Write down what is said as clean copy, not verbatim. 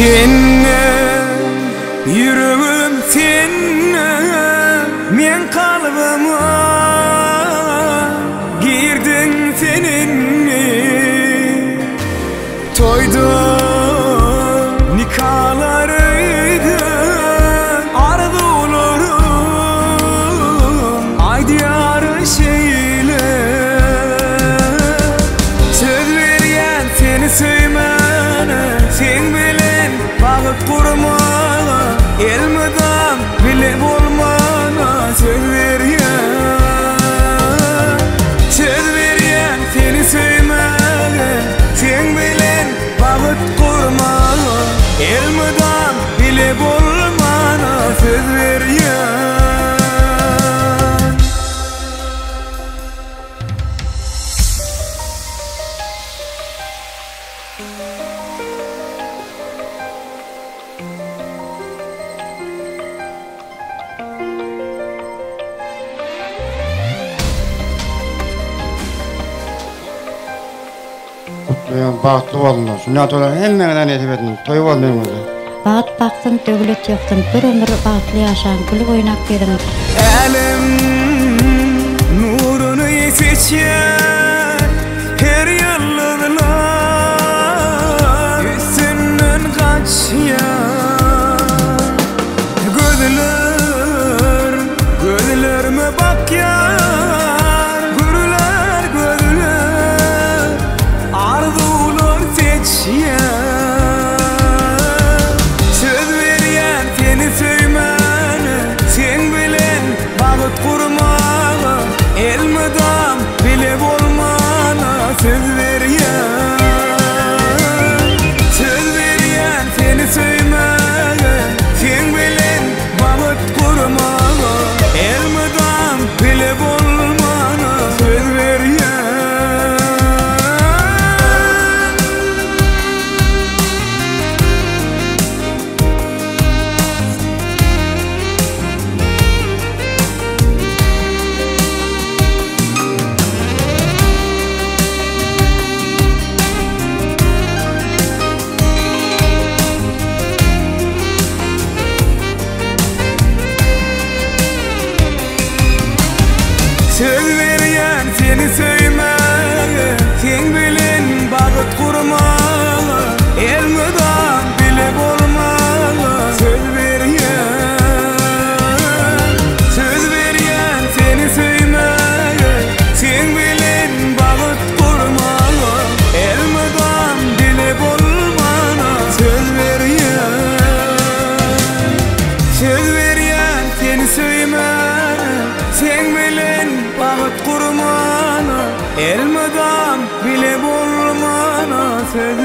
Senne yüreğim senne men kalbıma girdin seninle toyda nikahlarıydı arzularım aydiyarı şeyle söz vergen seni söymene sen bilen bağıt kurmana elmeden bile olmana söz vergen seni söymene sen bilen bağıt kurmana elmeden bile olmana söz vergen Bağıtlı olunlar. Sünnet olan emmeden edip edin. Toy olmayın öyle. Bağıt baktın, dövlet yoktun. Bir ömür bağıtlı yaşan, gülü oynak verin. Elim nurunu seçer her yıllılar üstünden kaçıyor gözlerime bak ya gözler arzular seçiyor söz vergen seni söymene sen bilen bağıt kurmana elmeden bile olmana söz vergen seni söymene sen bilen bağıt kurmana elmeden bile olmana söz vergen söz vergen seni söymene sen bilen bağıt kurmana elmeden bile olmana söz vergen seni söymene sen bilen bağıt kurmana elmeden bile olmana söz vergen seni söymene sen bilen bağıt kurmana elmeden bile olmana söz